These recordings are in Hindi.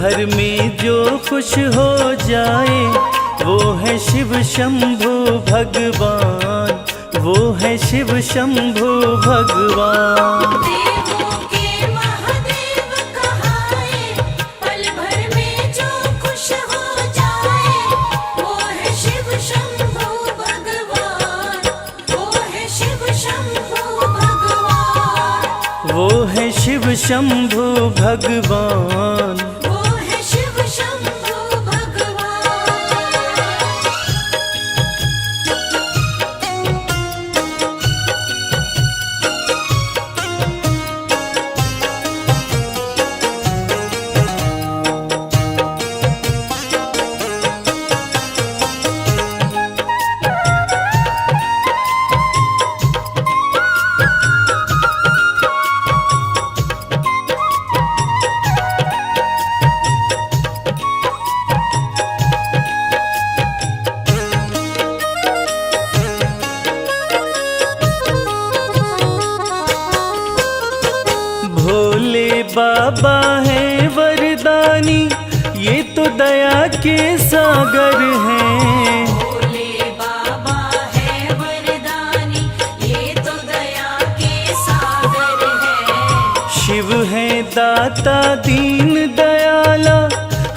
भर में जो खुश हो जाए वो है शिव शंभु भगवान, वो है शिव शंभु भगवान। देवों के महादेव कहाए, पल भर में जो खुश हो जाए वो है शिव शंभु भगवान, वो है शिव शंभु भगवान, वो है शिव शंभु भगवान। वो है शिव शंभु भगवान। भोले बाबा है वरदानी, ये तो दया के सागर हैं। भोले बाबा है वरदानी, ये तो दया के सागर है। शिव है दाता दीन दयाला,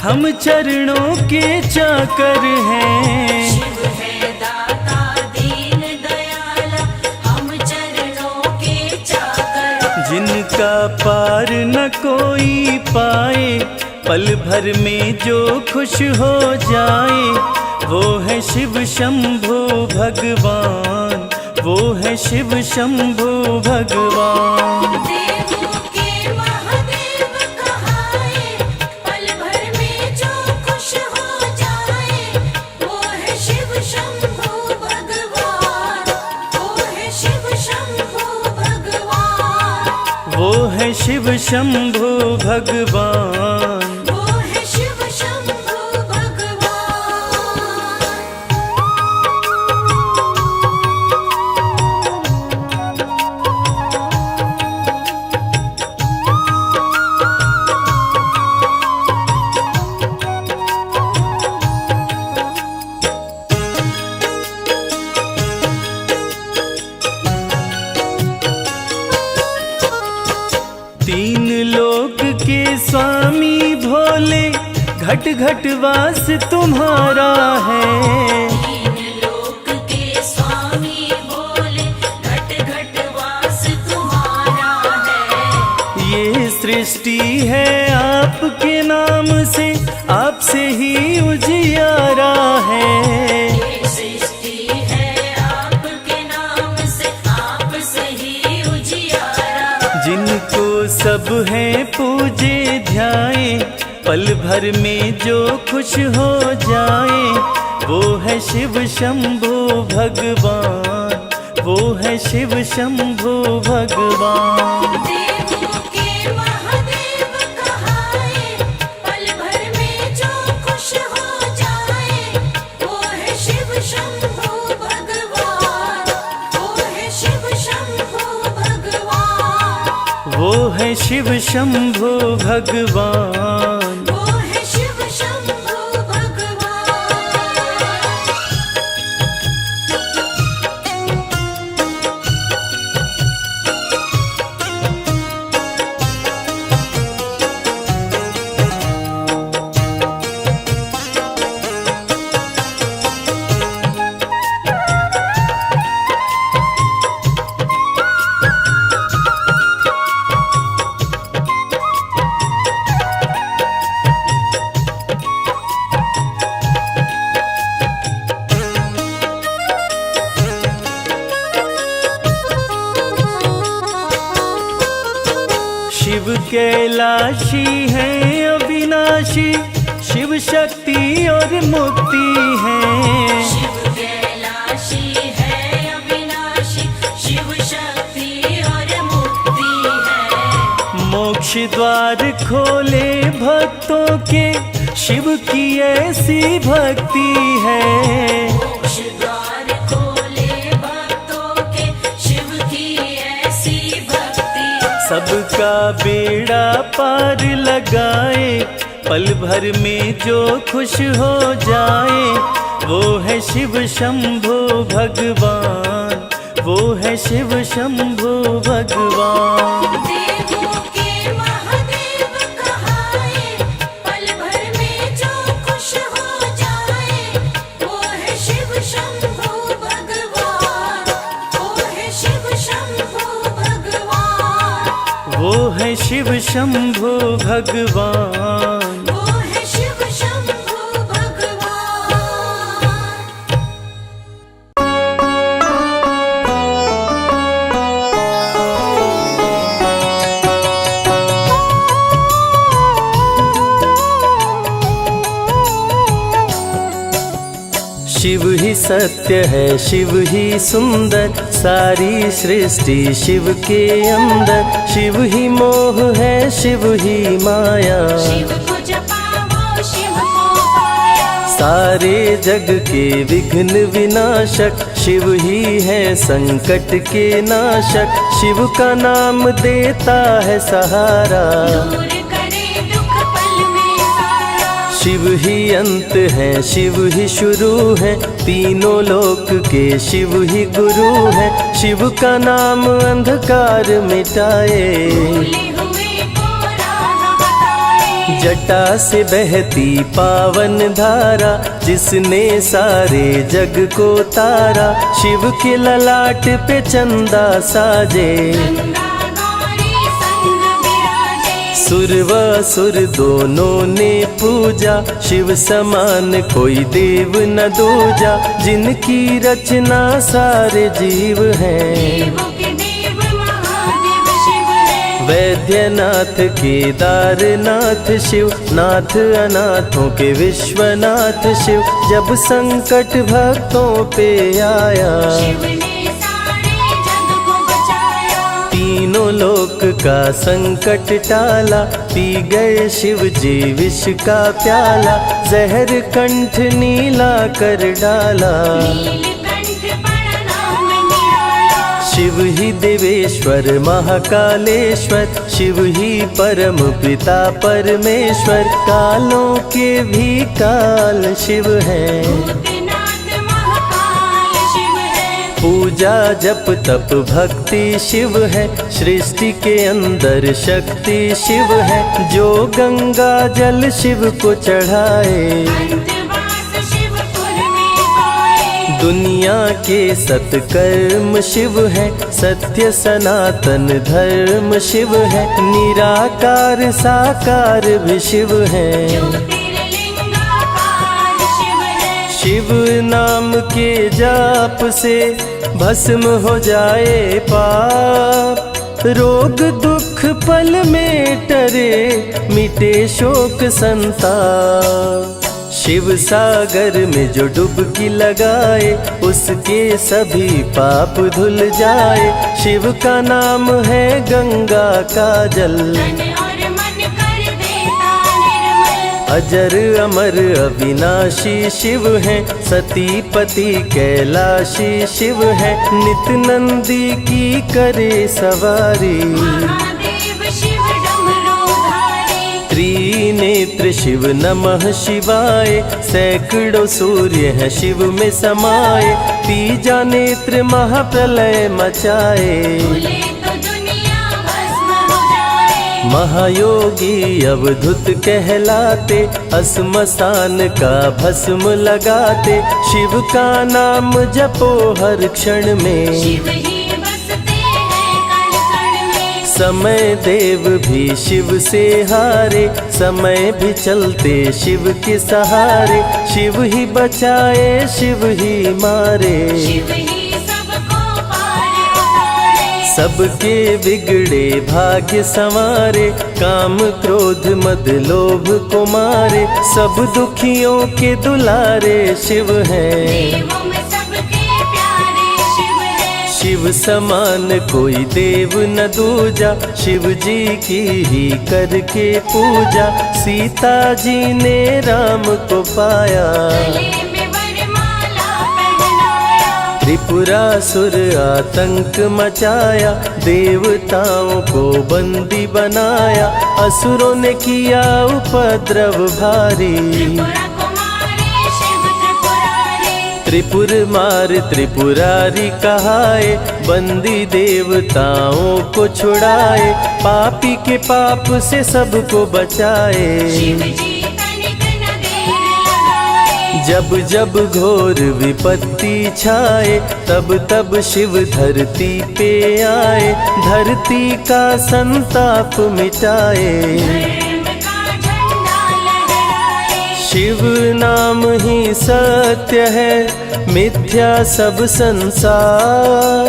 हम चरणों के चाकर हैं। शिव है दाता दीन दयाला, हम चरणों के चाकर। जिनका पार न कोई पाए, पल भर में जो खुश हो जाए वो है शिव शंभु भगवान, वो है शिव शंभु भगवान। देवों के महादेव कहाए, पल भर में जो खुश हो जाए वो है शिव शंभु भगवान, वो है शिव शंभु भगवान, वो है शिव शंभु भगवान। वो है शिव शंभु भगवान। तीन लोक के स्वामी भोले, घट घट वास तुम्हारा है। तीन लोक के स्वामी भोले, घट घट वास तुम्हारा है। ये सृष्टि है आपके नाम से, आपसे ही उजियारा है। ये सृष्टि है आपके नाम से, आपसे ही उजियारा। जिनको सब है पूजे ध्याए, पल भर में जो खुश हो जाए वो है शिव शंभु भगवान, वो है शिव शंभु भगवान। देवों के महादेव कहाए, पल भर में जो खुश हो जाए वो है शिव शंभु भगवान, वो है शिव शंभु भगवान, वो है शिव शंभु भगवान। वो है शिव शंभु भगवान। शिव कैलाशी है अविनाशी, शिव शक्ति और मुक्ति है। शिव कैलाशी है अविनाशी, शिव शक्ति और मुक्ति है। मोक्ष द्वार खोले भक्तों के, शिव की ऐसी भक्ति है। मोक्ष द्वार खोले भक्तों के, शिव की ऐसी भक्ति। सबका बेड़ा पार लगाए, पल भर में जो खुश हो जाए वो है शिव शंभो भगवान, वो है शिव शंभो भगवान। देवों के महादेव कहाए, पल भर में जो खुश हो जाए वो है शिव शंभो भगवान, वो है शिव शंभो भगवान, वो है शिव शंभो भगवान। वो है शिव शंभो भगवान। शिव ही सत्य है, शिव ही सुंदर, सारी सृष्टि शिव के अंदर। शिव ही मोह है, शिव ही माया, शिव को जपाओ शिव को पाया। सारे जग के विघ्न विनाशक शिव ही है, संकट के नाशक। शिव का नाम देता है सहारा, दूर करे दुख पल में सारा। शिव ही अंत है, शिव ही शुरू है, तीनों लोक के शिव ही गुरु है। शिव का नाम अंधकार मिटाए, भूले हुए को राह बताए। जटा से बहती पावन धारा, जिसने सारे जग को तारा। शिव के ललाट पे चंदा साजे, गंगा गौरी संग विराजे। सुर व असुर दोनों ने पूजा, शिव समान कोई देव न दूजा। जिनकी रचना सारे जीव हैं, देवों के देव महादेव शिव है। वैद्यनाथ केदारनाथ शिव, नाथ अनाथों के विश्वनाथ शिव। जब संकट भक्तों पे आया, शिव ने सारे जग को बचाया। तीनों लोक का संकट टाला, पी गए शिव जी विष का प्याला। जहर कंठ नीला कर डाला, नीलकंठ प्रणाम निराला। शिव ही देवेश्वर महाकालेश्वर, शिव ही परम पिता परमेश्वर। कालों के भी काल शिव हैं, भूतनाथ महाकाल शिव है। पूजा जप तप भक्ति शिव है, सृष्टि के अंदर शक्ति शिव है। जो गंगा जल शिव को चढ़ाए, अंतवास शिवपुर में पाए। दुनिया के सत्कर्म शिव है, सत्य सनातन धर्म शिव है। निराकार साकार भी शिव है, ज्योतिर्लिंगाकार शिव है। शिव नाम के जाप से भस्म हो जाए पाप। रोग दुख पल में टरे, मिटे शोक संताप। शिव सागर में जो डुबकी लगाए, उसके सभी पाप धुल जाए। शिव का नाम है गंगा का जल, तन और मन कर देता निर्मल। अजर अमर अविनाशी शिव है, सतीपति कैलाशी शिव है। नित नंदी की करे सवारी, महादेव शिव डमरूधारी। त्रिनेत्र शिव नमः शिवाय। सैकड़ों सूर्य है शिव में समाये, तीजा नेत्र महाप्रलय मचाए। भूले तो दुनिया भस्म हो जाए। महायोगी अवधूत कहलाते, श्मशान का भस्म लगाते। शिव का नाम जपो हर क्षण में, शिव ही बसते हैं कण कण में। समय देव भी शिव से हारे, समय भी चलते शिव के सहारे। शिव ही बचाए शिव ही मारे, शिव ही सबको पार उतारे। सबके बिगड़े भाग्य संवारे। काम क्रोध मद लोभ को मारे, सब दुखियों के दुलारे शिव हैं। देवों में सबके प्यारे शिव है। शिव समान कोई देव न दूजा, शिव जी की ही करके पूजा। सीता जी ने राम को पाया, गले में वरमाला पहनाया। त्रिपुरारी त्रिपुरासुर आतंक मचाया, देवताओं को बंदी बनाया, असुरों ने किया उपद्रव भारी। त्रिपुर मार त्रिपुरारी कहाए, बंदी देवताओं को छुड़ाए, पापी के पाप से सबको बचाए। जब जब घोर विपत्ति छाए, तब तब शिव धरती पे आए, धरती का संताप मिटाए। शिव नाम ही सत्य है, मिथ्या सब संसार।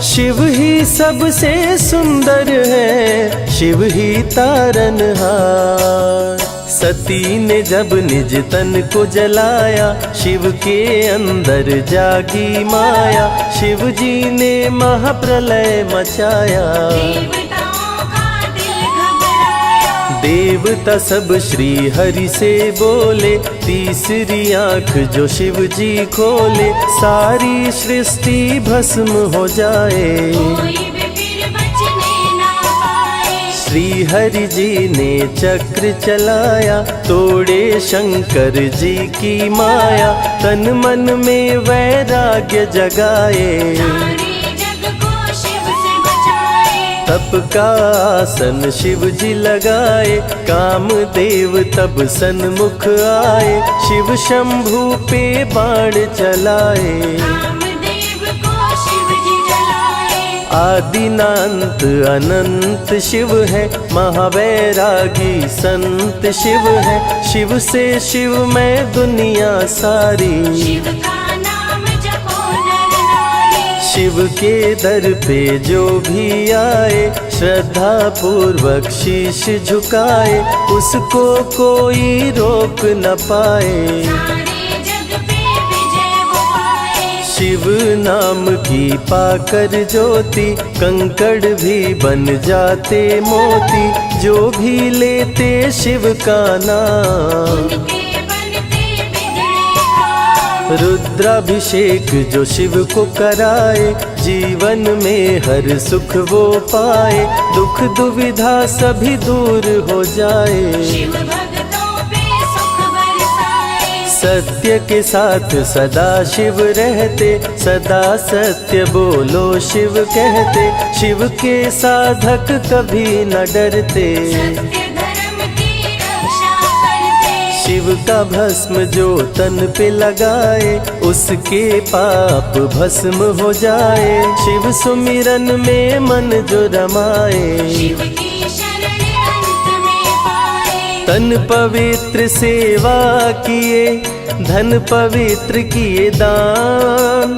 शिव ही सबसे सुंदर है, शिव ही तारनहार। सती ने जब निज तन को जलाया, शिव के अंदर जागी माया, शिव जी ने महाप्रलय मचाया। देवता सब श्री हरि से बोले, तीसरी आंख जो शिव जी खोले, सारी सृष्टि भस्म हो जाए। श्री हरि जी ने चक्र चलाया, तोड़े शंकर जी की माया, तन मन में वैराग्य जगाए। तप का आसन शिव जी लगाए, कामदेव तब सन्मुख आए, शिव शंभू पे बाण चलाए। आदिनांत अनंत शिव है, महावैरागी संत शिव है, शिव से शिव में दुनिया सारी। शिव के दर पे जो भी आए, श्रद्धा पूर्वक शीश झुकाए, उसको कोई रोक न पाए। शिव नाम की पाकर ज्योति, कंकड़ भी बन जाते मोती, जो भी लेते शिव का नाम। रुद्राभिषेक जो शिव को कराए, जीवन में हर सुख वो पाए, दुख दुविधा सभी दूर हो जाए। शिव भक्तों पे सुख बरसाए। सत्य के साथ सदा शिव रहते, सदा सत्य बोलो शिव कहते, शिव के साधक कभी न डरते। शिव का भस्म जो तन पे लगाए, उसके पाप भस्म हो जाए। शिव सुमिरन में मन जो रमाए, शिव की शरण अंत में पाए। तन पवित्र सेवा किए, धन पवित्र किए दान,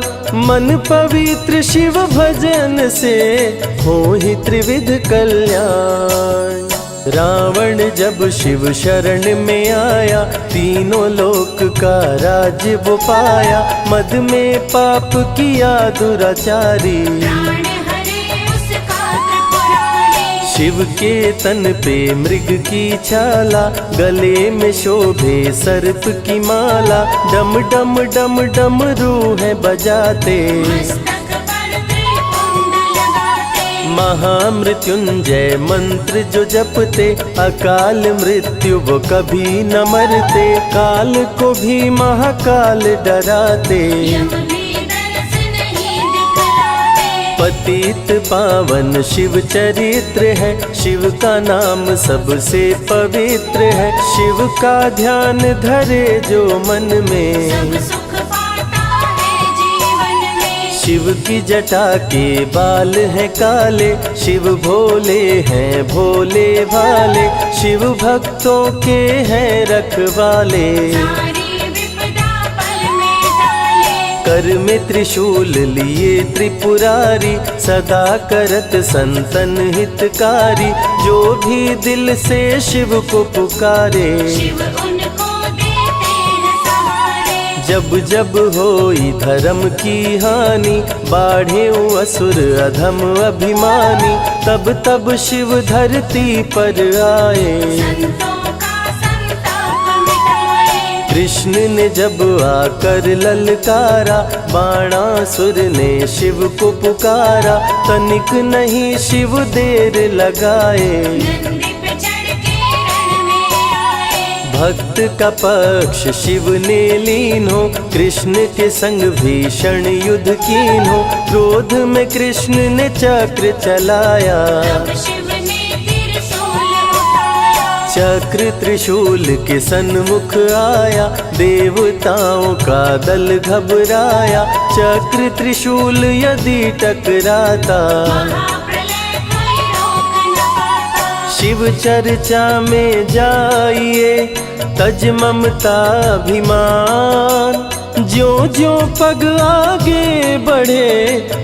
मन पवित्र शिव भजन से हो ही त्रिविध कल्याण। रावण जब शिव शरण में आया, तीनों लोक का राज्य वो पाया, मद में पाप किया दुराचारी। शिव के तन पे मृग की छाला, गले में शोभे सर्प की माला, डम डम डम डम रूहें बजाते। महामृत्युंजय मंत्र जो जपते, अकाल मृत्यु वो कभी न मरते, काल को भी महाकाल डराते। पतित पावन शिव चरित्र है, शिव का नाम सबसे पवित्र है। शिव का ध्यान धरे जो मन में, शिव की जटा के बाल हैं काले, शिव भोले हैं भोले भाले, शिव भक्तों के हैं रखवाले। कर में त्रिशूल लिए त्रिपुरारी, सदा करत संतन हितकारी, जो भी दिल से शिव को पुकारे। जब जब होई धर्म की हानि, बाढ़े असुर अधम अभिमानी, तब तब शिव धरती पर आए। कृष्ण ने जब आकर ललकारा, बाणासुर ने शिव को पुकारा, तनिक नहीं शिव देर लगाए, नंदी पे चढ़ के रण में आए। भक्त का पक्ष शिव ने लीन हो, कृष्ण के संग भीषण युद्ध कीन हो, क्रोध में कृष्ण ने चक्र चलाया, तब शिव ने त्रिशूल उठाया। चक्र त्रिशूल के सन्मुख आया, देवताओं का दल घबराया, चक्र त्रिशूल यदि टकराता, महाप्रलय कोई रोक न पाता। शिव चर्चा में जाइए, तज ममता अभिमान, ज्यों ज्यों पग आगे बढ़े,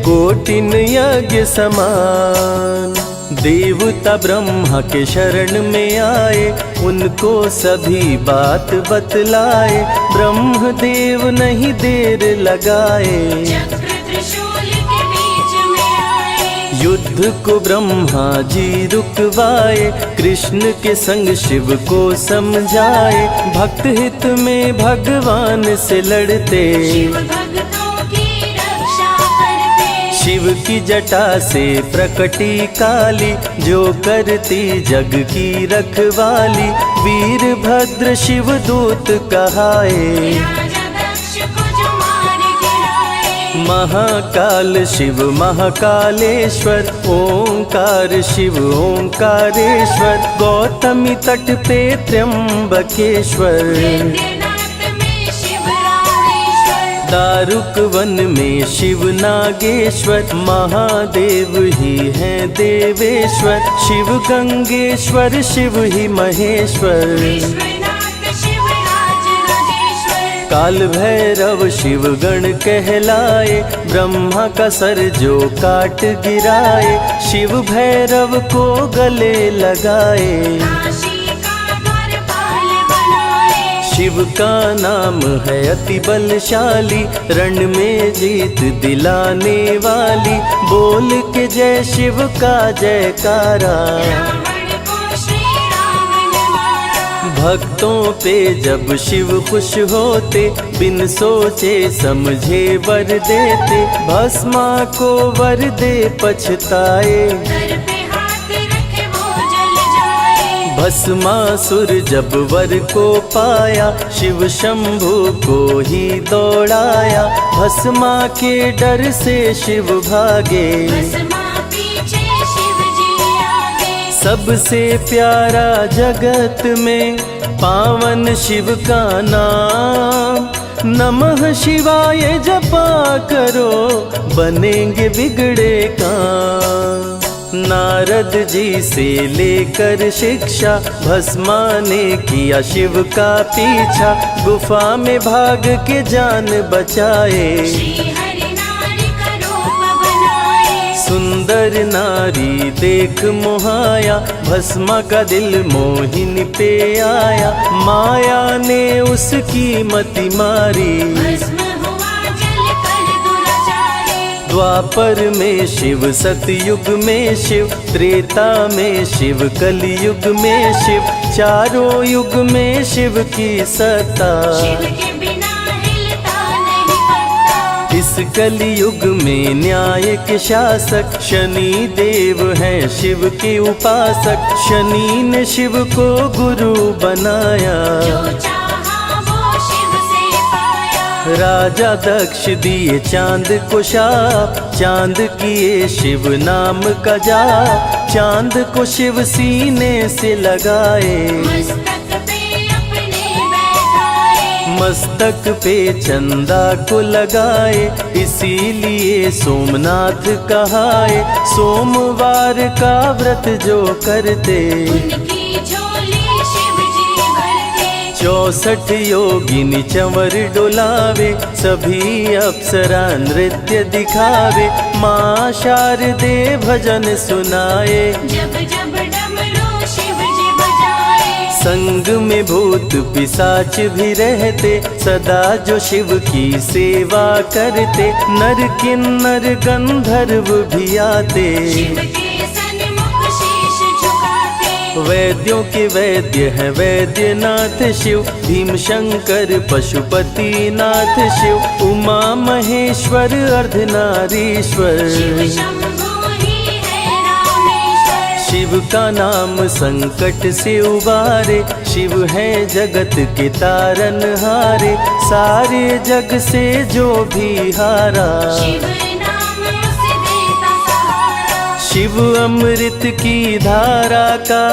कोटिन यज्ञ समान। देवता ब्रह्मा के शरण में आए, उनको सभी बात बतलाए, ब्रह्मदेव नहीं देर लगाए, चक्र त्रिशूल के बीच में आए। युद्ध को ब्रह्मा जी रुकवाए, कृष्ण के संग शिव को समझाए, भक्त हित में भगवान से लड़ते, शिव भक्तों की रक्षा करते। शिव की जटा से प्रकटी काली, जो करती जग की रखवाली, वीरभद्र शिव दूत कहाए, राजा दक्ष को जो मार गिराए। महाकाल शिव महाकालेश्वर, ओंकार शिव ओंकारेश्वर, गौतमी तट पे त्र्यंबकेश्वर, वैद्यनाथ में शिव रामेश्वर। दारुक वन में शिव नागेश्वर, महादेव ही हैं देवेश्वर, शिव गंगेश्वर शिव ही महेश्वर, विश्वनाथ शिव राजेश्वर। काल भैरव शिव गण कहलाए, ब्रह्मा का सर जो काट गिराए, शिव भैरव को गले लगाए, काशी का द्वारपाल बनाए। शिव का नाम है अति बलशाली, रण में जीत दिलाने वाली, बोल के जय शिव का जयकारा, रावण को श्री राम ने मारा। भक्तों पे जब शिव खुश होते, बिन सोचे समझे वर देते, भस्मा को वर दे पछताए, सर पे हाथ रखे वो जल जाए। भस्मासुर जब वर को पाया, शिव शंभु को ही दौड़ाया, भस्मा के डर से शिव भागे, भस्मा पीछे शिव जी आगे। सबसे प्यारा जगत में पावन शिव का नाम, नमः शिवाय जपा करो, बनेंगे बिगड़े काम। नारद जी से लेकर शिक्षा, भस्मा ने किया शिव का पीछा, गुफा में भाग के जान बचाए, श्री हरि नारी का रूप बनाए। सुंदर नारी देख मोहाया, भस्मा का दिल मोहिनी पे आया, माया ने उसकी मति मारी, भस्म हुआ जल कर दुराचारी। द्वापर में शिव, सतयुग में शिव, त्रेता में शिव, कलयुग में शिव, चारों युग में शिव की सत्ता, शिव के बिना हिलता नहीं पत्ता। इस कलयुग में न्याय के शासक, शनि देव हैं शिव के उपासक, शनि ने शिव को गुरु बनाया, जो चाहा वो शिव से पाया। राजा दक्ष दिए चांद को शाप, चांद किए शिव नाम का जाप, चांद को शिव सीने से लगाए, मस्तक पे अपने बैठाए। मस्तक पे चंदा को लगाए, इसीलिए सोमनाथ कहाए, सोमवार का व्रत जो करते, उनकी झोली शिव जी भरते। 64 योगिनी चंवर डोलावे, सभी अप्सरा नृत्य दिखावे, माँ शारदे भजन सुनाए, जब जब डमरू शिव जी बजाए। संग में भूत पिशाच भी रहते, सदा जो शिव की सेवा करते, नर किन्नर गंधर्व भी आते, शिव के सन्मुख शीश झुकाते। वैद्यों के वैद्य हैं वैद्यनाथ शिव, भीम शंकर पशुपति नाथ शिव, उमा महेश्वर अर्धनारीश्वर। शिव शंभु ही है रामेश्वर। शिव का नाम संकट से उबारे, शिव है जगत के तारनहारे, सारे जग से जो भी हारा। शिव नाम उसे देता सहारा। शिव अमृत की धारा का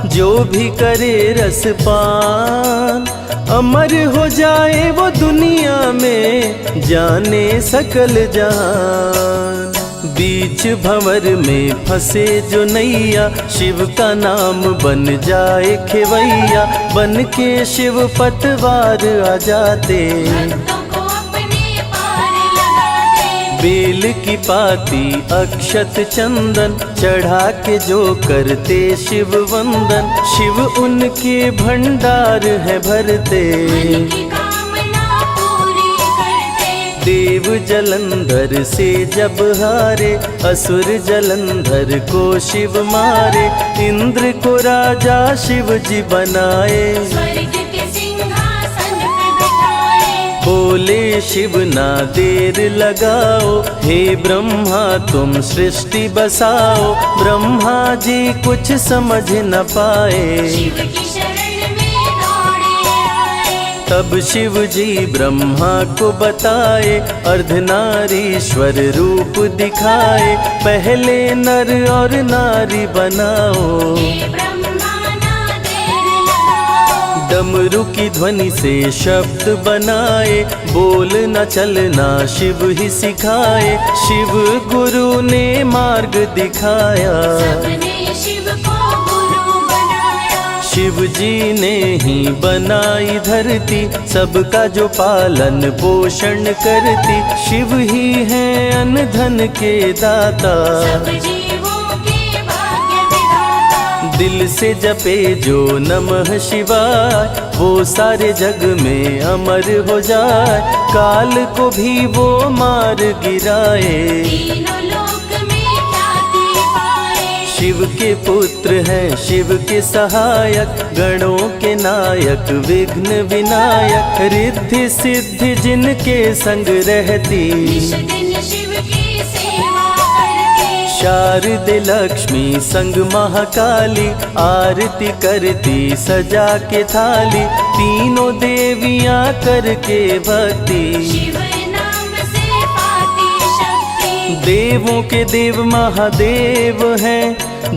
जो भी करे रसपान, अमर हो जाए वो दुनिया में जाने सकल जहान। बीच भंवर में फंसे जो नैया, शिव का नाम बन जाए खेवैया, बन के शिव पतवार आ जाते। भक्तों को अपने पार लगाते। बेल की पाती अक्षत चंदन चढ़ा के जो करते शिव वंदन, शिव उनके भंडार है भरते। मन की कामना पूरी करते। देव जलंधर से जब हारे, असुर जलंधर को शिव मारे, इंद्र को राजा शिव जी बनाए। स्वर्ग के सिंहासन पे बिठाए। बोले शिव ना देर लगाओ, हे ब्रह्मा तुम सृष्टि बसाओ। ब्रह्मा जी कुछ समझ न पाए, शिव की शरण में दौड़े आए। तब शिव जी ब्रह्मा को बताए, अर्धनारीश्वर रूप दिखाए। पहले नर और नारी बनाओ, हे ब्रह्मा ना देर लगाओ। डमरू की ध्वनि से शब्द बनाए, बोलना चलना शिव ही सिखाए। शिव गुरु ने मार्ग दिखाया, सबने शिव को गुरु बनाया। शिव जी ने ही बनाई धरती, सबका जो पालन पोषण करती। शिव ही है अन्न धन के दाता, सब जीवों के भाग्य विधाता। दिल से जपे जो नमः शिवाय, वो सारे जग में अमर हो जाए। काल को भी वो मार गिराए, तीनों लोक में ख्याति पाए। शिव के पुत्र हैं शिव के सहायक, गणों के नायक विघ्न विनायक। रिद्धि सिद्धि जिनके संग रहती, निश दिन शिव की सेवा करते। शारदे लक्ष्मी संग महाकाली, आरती करती सजा के थाली। तीनों देवियां करके भक्ति, शिव नाम से पाती शक्ति। देवों के देव महादेव हैं,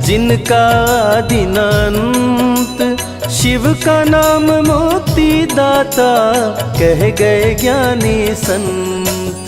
जिनका आदिनांत। शिव का नाम मुक्ति दाता, कह गए ज्ञानी संत।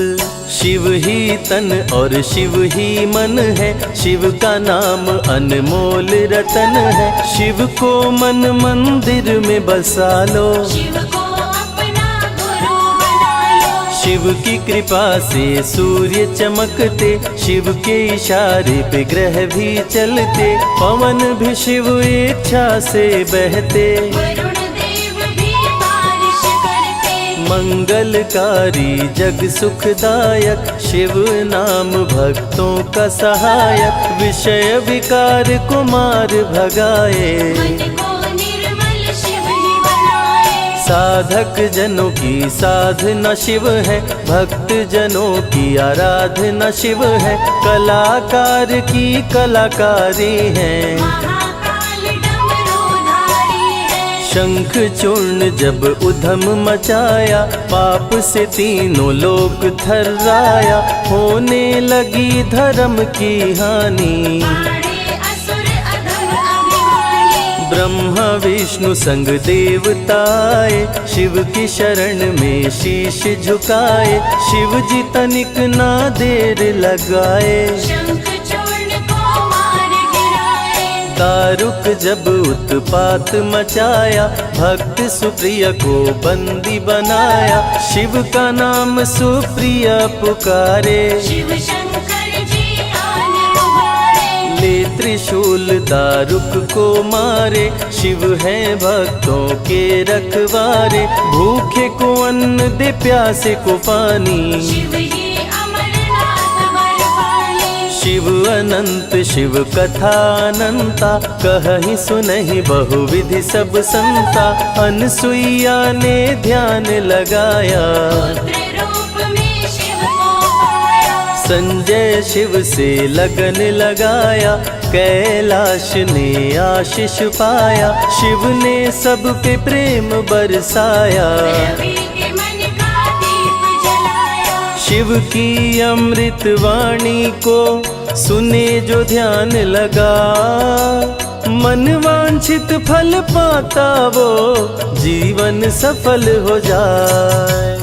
शिव ही तन और शिव ही मन है, शिव का नाम अनमोल रतन है। शिव को मन मंदिर में बसा लो, शिव को अपना गुरु बना लो। शिव की कृपा से सूर्य चमकते, शिव के इशारे पे ग्रह भी चलते। पवन भी शिव इच्छा से बहते, वरुण देव भी बारिश करते। मंगलकारी जग सुखदायक, शिव नाम भक्तों का सहायक। विषय विकार को मार भगाए, मन को निर्मल शिव ही बनाए। साधक जनों की साधना शिव है, भक्त जनों की आराधना शिव है। कलाकार की कलाकारी है, महाकाल डमरूधारी है। शंख चूर्ण जब उधम मचाया, पाप से तीनों लोक थर्राया। होने लगी धर्म की हानि, पाड़े असुर अधम अभिमानी। ब्रह्मा विष्णु संग देवताए, शिव की शरण में शीश झुकाए। शिव जी तनिक ना देर लगाए, शंख चूर्ण को मार गिराए। दारुक जब उत्पात मचाया, भक्त सुप्रिया को बंदी बनाया। शिव का नाम सुप्रिया पुकारे, शिव शंकर जी आन उबारे। ले त्रिशूल दारुक को मारे। शिव है भक्तों के रखवारे, भूखे को अन्न दे प्यासे को पानी। शिव ही अमरनाथ बरपाले। शिव शिव अनंत शिव कथानंता, कहहि सुनहि बहुविधि सब संता। अनसुईया ने ध्यान लगाया, पुत्र रूप में शिव को पाया। संजय शिव से लगन लगाया, कैलाश ने आशीष पाया। शिव ने सब पे प्रेम बरसाया, रवि के मन का दीप जलाया। शिव की अमृत वाणी को सुने जो ध्यान लगा। मन वांछित फल पाता वो, जीवन सफल हो जाए।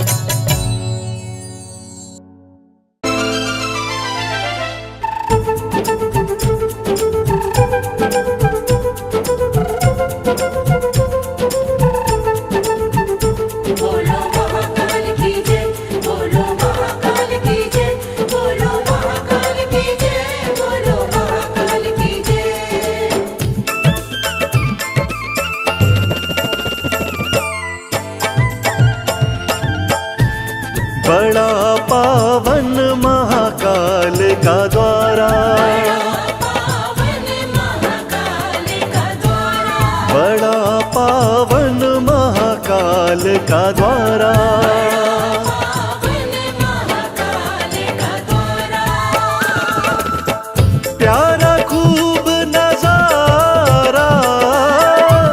बोलो महाकाल की जय, बोलो महाकाल की जय, बोलो महाकाल की जय, बोलो महाकाल की जय। बड़ा पावन महाकाल का द्वारा, पावन महाकाल का द्वारा, बड़ा पावन महाकाल का द्वारा। पावन महाकाल का द्वारा। प्यारा खूब नजारा,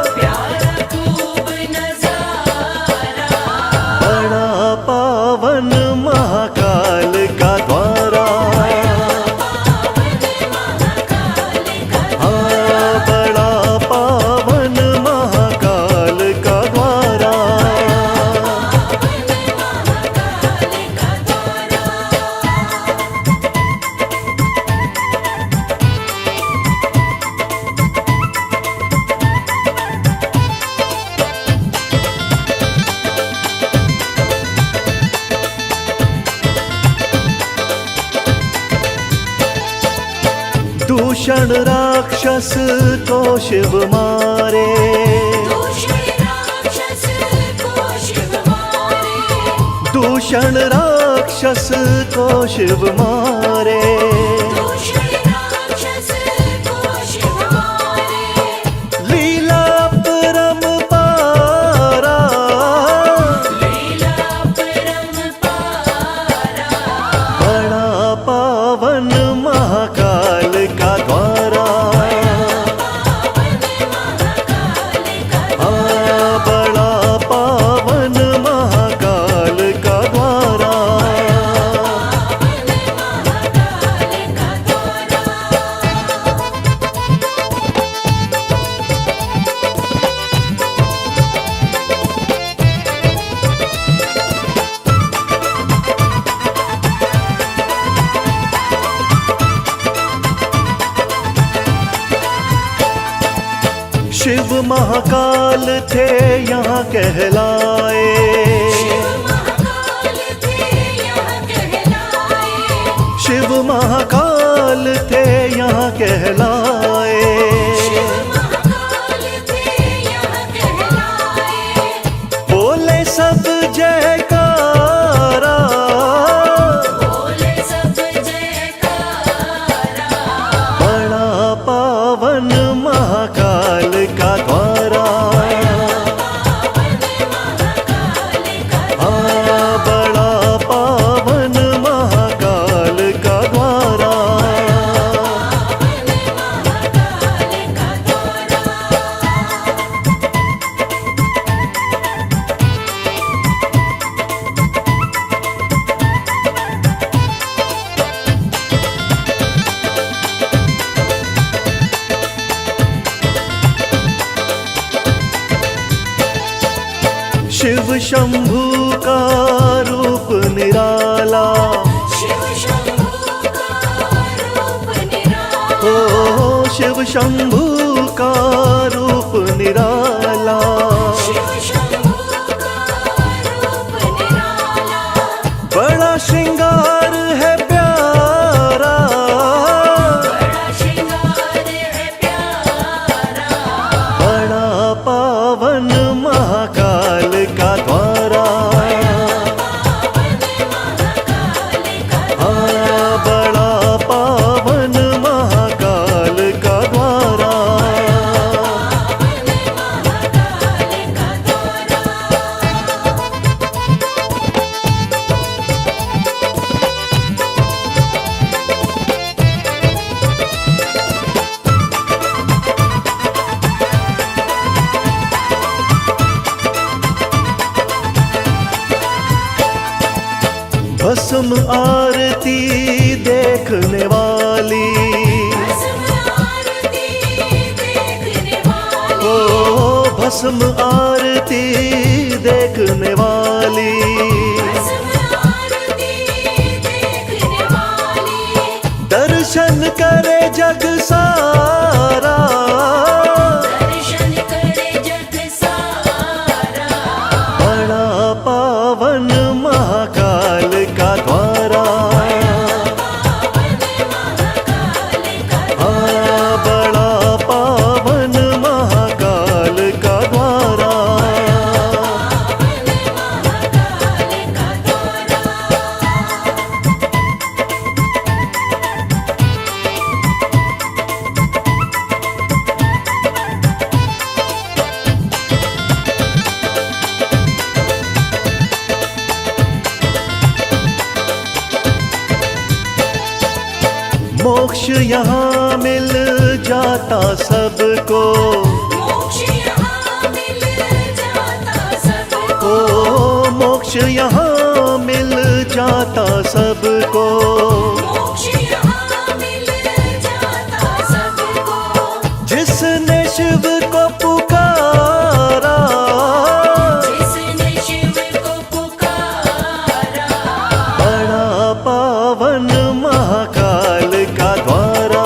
प्यारा खूब नजारा, बड़ा पावन महाकाल का द्वारा। पावन महाकाल का हाँ, बड़ा पावन महाकाल का द्वारा। महाकाल का द्वारा। दूषण राक्षस को शिव मारे, दूषण राक्षस को शिव मारे, दूषण राक्षस को शिव मारे। दूषण राक्षस को शिव मारे। लीला परम्पारा, लीला परम्पारा, बड़ा पावन महाकाल का द्वारा। पावन महाकाल का हाँ, बड़ा पावन महाकाल का द्वारा। महाकाल का द्वारा। शिव महाकाल थे यहाँ कहलाए, शिव महाकाल थे यहाँ कहलाए। शिव महाकाल थे यहाँ कहलाए। शिव महाकाल थे यहाँ कहलाए। बोले सब जयकारा, बोले सब जयकारा, बड़ा पावन महाकाल का द्वारा। पावन महाकाल का हाँ, बड़ा पावन महाकाल का द्वारा। महाकाल का द्वारा। शिव शंभू का रूप निराला, शिव शंभू का रूप निराला, ओ शिव शंभू का रूप निराला। शिव शंभू का रूप निराला, बड़ा श्रृंगार है प्यारा, बड़ा श्रृंगार है प्यारा। बड़ा पावन महाकाल का द्वारा। पावन महाकाल का हाँ, बड़ा पावन भस्म आरती देखने वाली, भस्म आरती देखने वाली, ओ भस्म आरती देखने वाली, भस्म आरती देखने वाली, दर्शन करे जग सारा, दर्शन करे जग सारा, बड़ा पावन महाकाल का द्वारा, पावन महाकाल का हाँ बड़ा पावन महाकाल का द्वारा। पावन महाकाल का द्वारा। मोक्ष यहाँ मिल जाता सबको, मोक्ष यहाँ मिल जाता सबको, ओ मोक्ष यहाँ मिल जाता सबको, मोक्ष यहाँ मिल जाता सबको, जिसने शिव को पुकारा, जिसने शिव को पुकारा, बड़ा पावन महाकाल का द्वारा,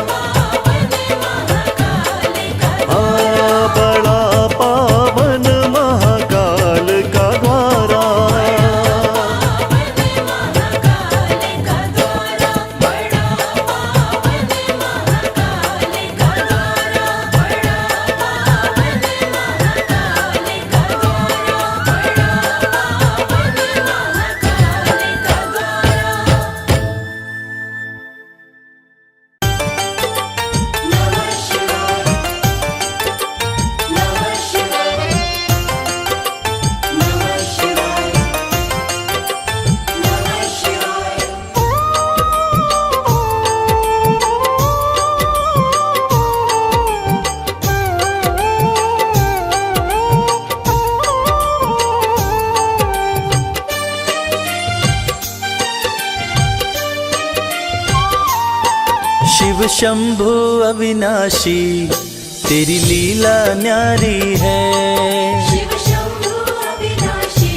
पावन महाकाल का हाँ बड़ा पावन महाकाल का द्वारा। पावन महाकाल का द्वारा, बड़ा पावन महाकाल का द्वारा, बड़ा पावन महाकाल का द्वारा, बड़ा पावन महाकाल का द्वारा। नमः शिवाय, नमः शिवाय, नमः शिवाय, नमः शिवाय। शिव शंभु अविनाशी तेरी लीला न्यारी है। शिव शंभु अविनाशी,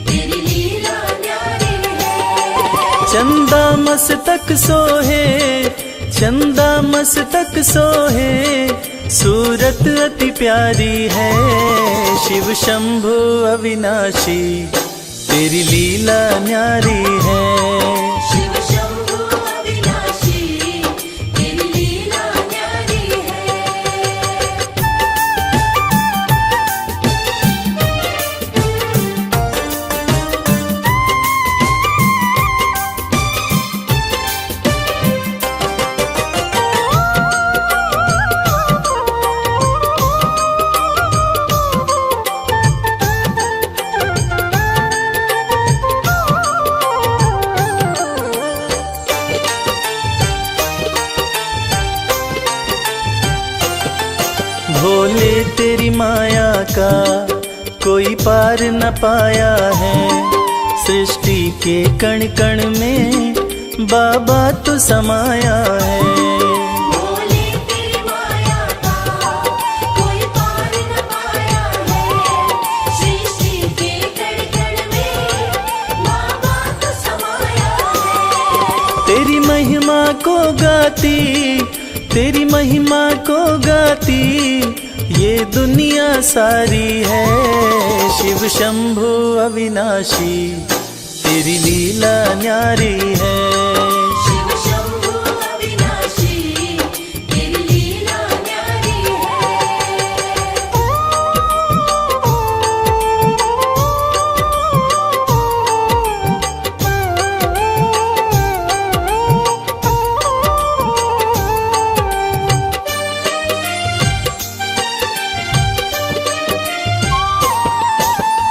तेरी लीला न्यारी है। चंदा मस्तक सोहे, चंदा मस्तक सोहे, सूरत अति प्यारी है। शिव शंभु अविनाशी तेरी लीला न्यारी है। शिव शंभु अविनाशी, तेरी लीला न्यारी है। भोले तेरी माया का कोई पार न पाया है। सृष्टि के कण कण में बाबा तू समाया है। भोले तेरी माया का कोई पार न पाया है। सृष्टि के कण कण में बाबा तू समाया है। तेरी महिमा को गाती, तेरी महिमा को गाती ये दुनिया सारी है। शिव शंभु अविनाशी तेरी लीला न्यारी है। शिव शंभु अविनाशी, तेरी लीला न्यारी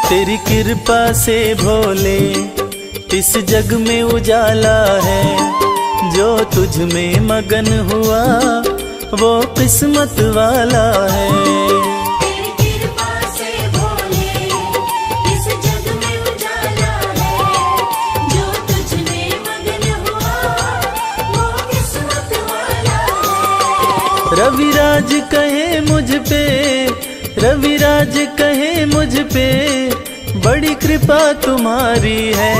तेरी कृपा से भोले इस जग में उजाला है। जो तुझ में मगन हुआ वो किस्मत वाला है। तेरी कृपा से भोले इस जग में उजाला है। रविराज कहे मुझ पे, रविराज कहे मुझ पे, बड़ी कृपा तुम्हारी है।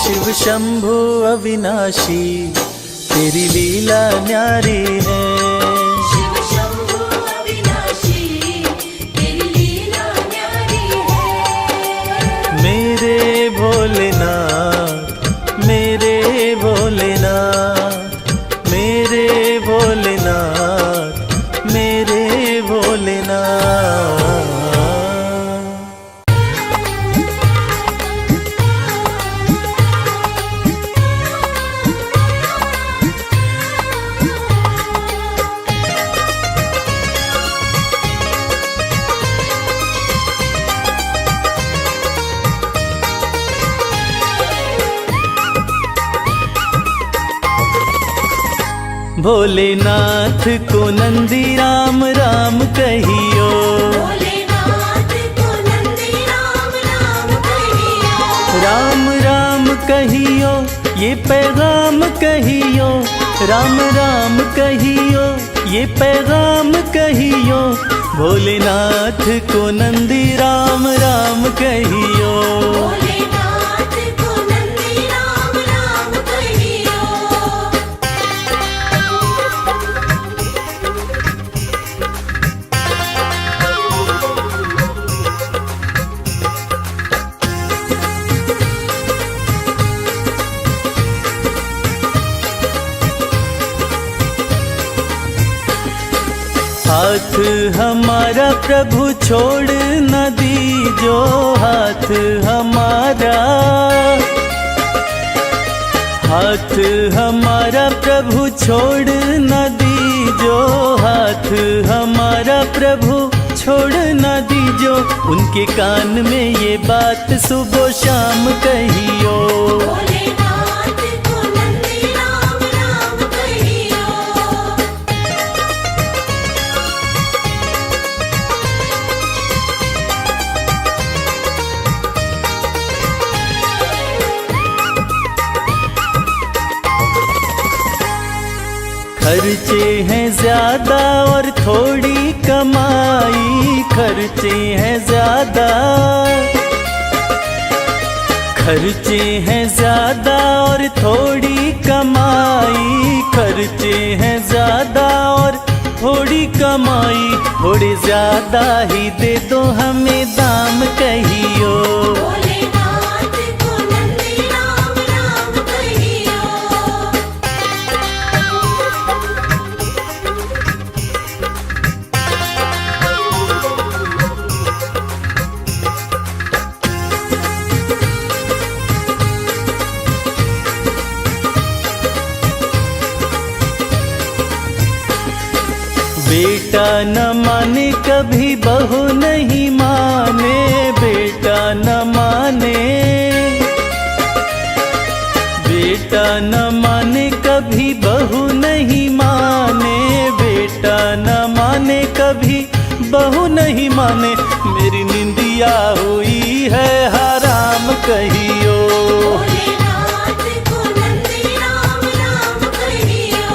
शिव शंभु अविनाशी तेरी लीला न्यारी है। शिव शंभु अविनाशी तेरी लीला न्यारी है। मेरे भोलेनाथ, मेरे भोलेनाथ, मेरे भोलेनाथ, मेरे भोलेनाथ। भोलेनाथ को नंदी राम राम कहियो, भोलेनाथ को नंदी राम राम कहियो। राम राम कहियो ये पैगाम कहियो, राम राम कहियो ये पैगाम कहियो। भोलेनाथ को नंदी राम राम कहियो। भोलेनाथ को नंदी राम राम कहियो। हाथ हमारा प्रभु छोड़ न दीजो, हाथ हमारा, हाथ हमारा प्रभु छोड़ न दीजो, हाथ हमारा प्रभु छोड़ न दीजो। उनके कान में ये बात सुबह शाम कहियो। भोलेनाथ को नंदी राम राम कहियो। खर्चे हैं ज्यादा और थोड़ी कमाई, खर्चे हैं ज्यादा, खर्चे हैं ज्यादा और थोड़ी कमाई, खर्चे हैं ज्यादा और थोड़ी कमाई। थोड़े ज्यादा ही दे दो हमें दाम कहियो। भोलेनाथ को नंदी राम राम कहियो। बेटा न माने कभी बहू नहीं माने, बेटा न माने, बेटा न माने कभी बहू नहीं माने, बेटा न माने कभी बहू नहीं माने। मेरी निंदिया हुई है हराम कहियो। भोलेनाथ को नंदी राम राम कहियो।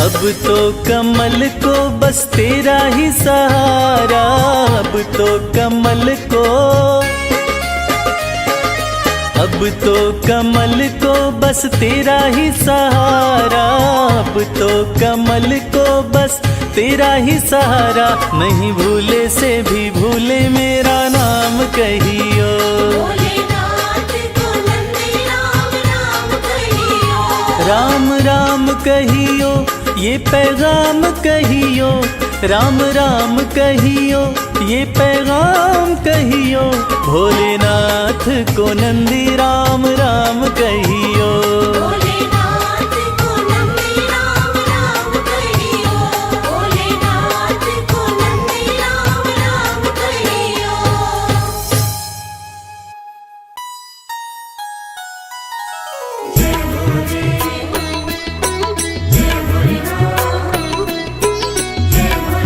अब तो कमल को बस तेरा ही सहारा, अब तो कमल को, अब तो कमल को बस तेरा ही सहारा, अब तो कमल को बस तेरा ही सहारा। नहीं भूले से भी भूले मेरा नाम कहियो। भोलेनाथ को नंदी राम राम कहियो। राम राम कहियो ये पैगाम कहियो, राम राम कहियो ये पैगाम कहियो। भोलेनाथ को नंदी राम राम कहियो। भोलेनाथ को नंदी राम राम कहियो। भोलेनाथ को नंदी राम राम कहियो। जय भोले, जय भोलेनाथ, जय भोले।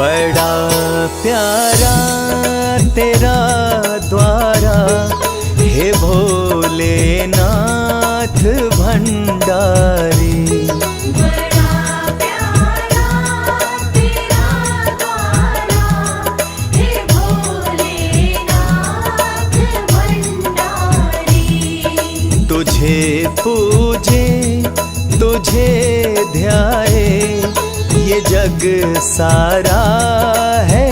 बड़ा प्यारा तेरा द्वारा, हे भोलेनाथ भंडारी। बड़ा प्यारा तेरा द्वारा, हे भोलेनाथ भंडारी। तुझे पूजे तुझे ध्याए, ये जग सारा है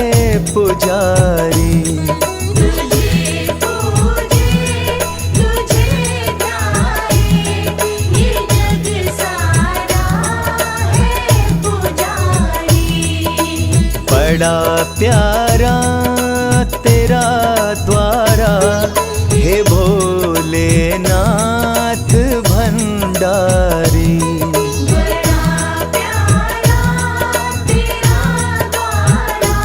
पुजारी। तुझे पूजे तुझे ध्याए, ये जग सारा है पुजारी। बड़ा प्यारा तेरा द्वारा, हे भोलेनाथ भंडारी। बड़ा प्यारा तेरा द्वारा,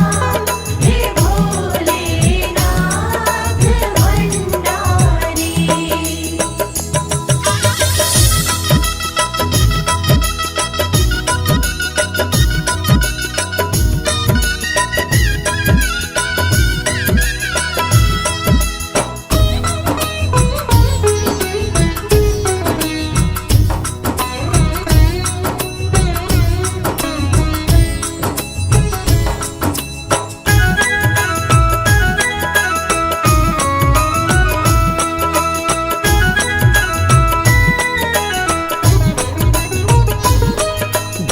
हे भोलेनाथ भंडारी।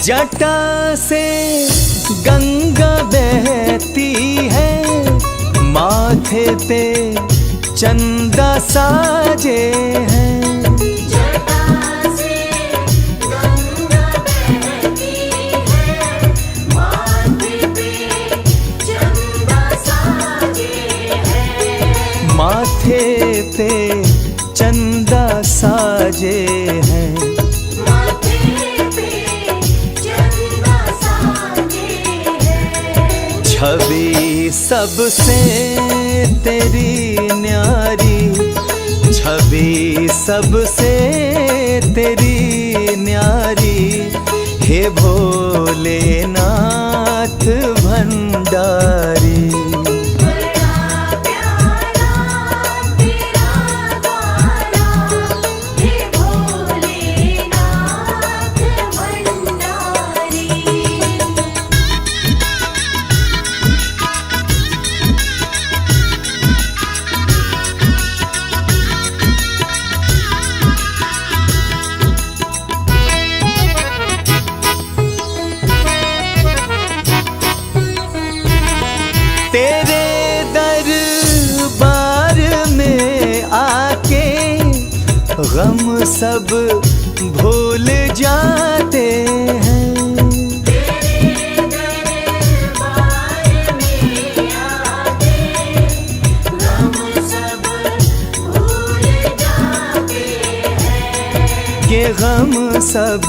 जटा से गंगा बहती है, माथे पे चंदा साजे हैं। जटा से गंगा बहती है, माथे पे चंदा साजे हैं। माथे पे चंदा साजे हैं। माथे पे चंदा साजे हैं। छवि सबसे तेरी न्यारी, छवि सबसे तेरी न्यारी, हे भोलेनाथ भंडारी। बड़ा प्यारा तेरा द्वारा, हे भोलेनाथ भंडारी। तेरे दरबार में आके गम सब भूल जाते हैं। तेरे दरबार में आके गम सब भूल जाते हैं। के गम सब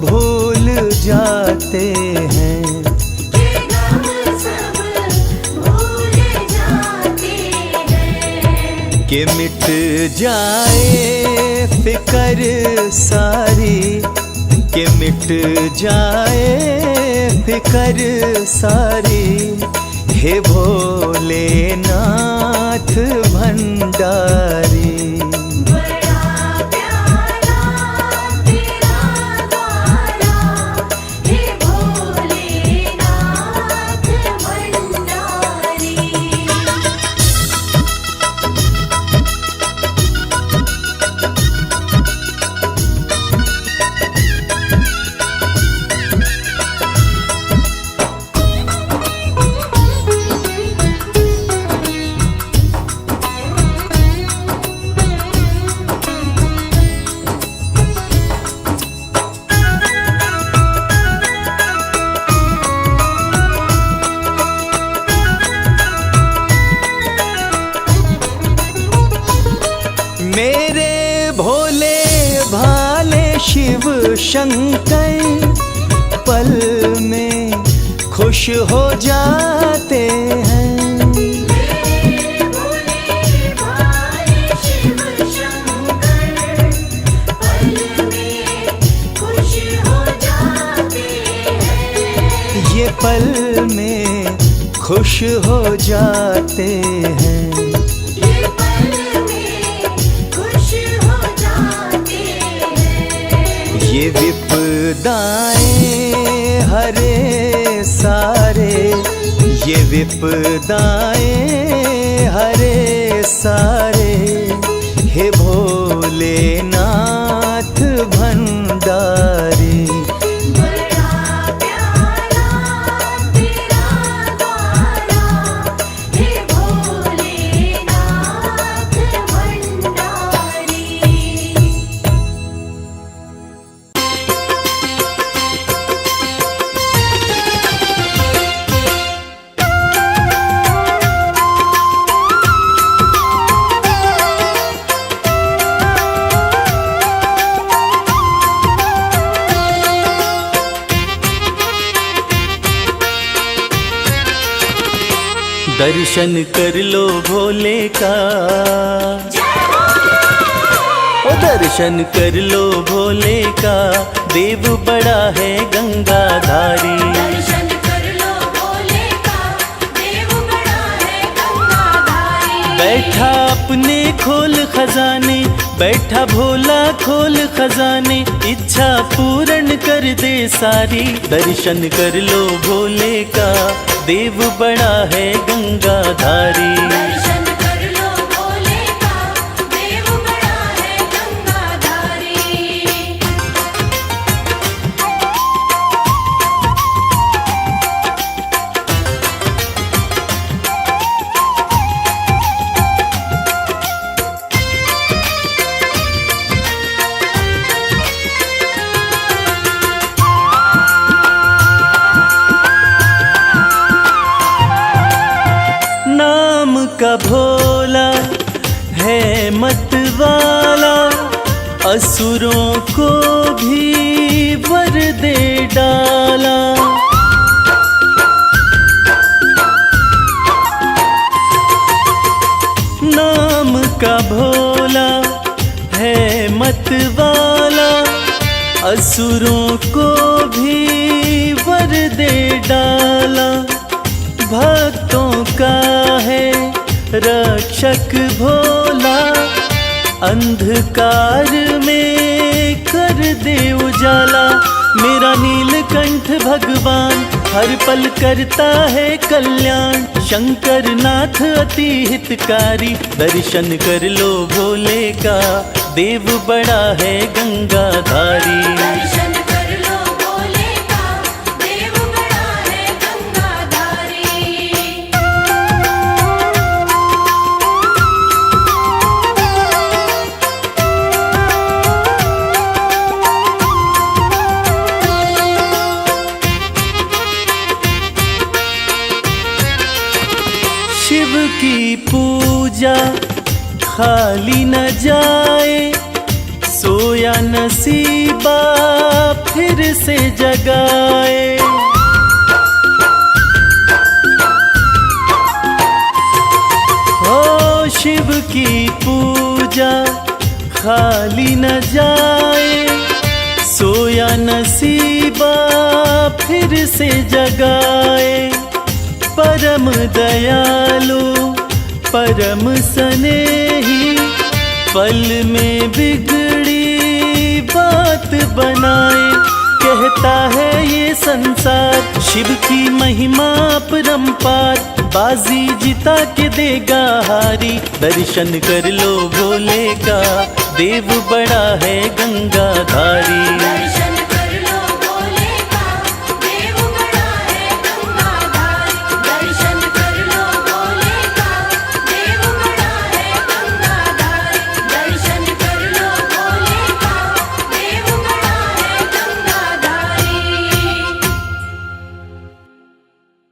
भूल जाते हैं। के गम सब भूल जाते हैं। कि मिट जाए फिकर सारी, कि मिट जाए फिकर सारी, हे भोलेनाथ भंडारी। बड़ा प्यारा तेरा द्वारा, हे भोलेनाथ भंडारी। मेरे भोले भाले शिव शंकर पल में खुश हो जाते हैं। मेरे भोले भाले शिव शंकर पल में खुश हो जाते हैं। ये पल में खुश हो जाते हैं। ये पल में खुश हो जाते हैं। ये विपदाएं हरे सारे, ये विपदाएं हरे सारे, हे भोलेनाथ भंडारी। बड़ा प्यारा तेरा द्वारा, हे भोलेनाथ भंडारी। दर्शन कर लो भोले का, ओ दर्शन कर लो भोले का, देव बड़ा है गंगाधारी। दर्शन कर लो भोले का, देव बड़ा है गंगाधारी। बैठा अपने खोल खजाने, बैठा भोला खोल खजाने, इच्छा पूर्ण कर दे सारी। दर्शन कर लो भोले का, देव बड़ा है गंगाधारी। दर्शन कर लो भोले का, देव बड़ा है गंगाधारी। नाम का भोला है मतवाला, असुरों को भी वर दे डाला। नाम का भोला है मतवाला, असुरों को भी वर दे डाला। भक्तों का है रक्षक भोला, अंधकार में कर दे उजाला। मेरा नीलकंठ भगवान हर पल करता है कल्याण, शंकर नाथ अति हितकारी। दर्शन कर लो भोले का, देव बड़ा है गंगाधारी। दर्शन कर लो भोले का, देव बड़ा है गंगाधारी। शिव की पूजा खाली न जाए, सोया नसीबा फिर से जगाए। हो शिव की पूजा खाली न जाए, सोया नसीबा फिर से जगाए। परम दयालु परम स्नेही, पल में बिगड़ी बात बनाए। कहता है ये संसार शिव की महिमा परम्पार, बाजी जिता के देगा हारी। दर्शन कर लो भोले का, देव बड़ा है गंगाधारी।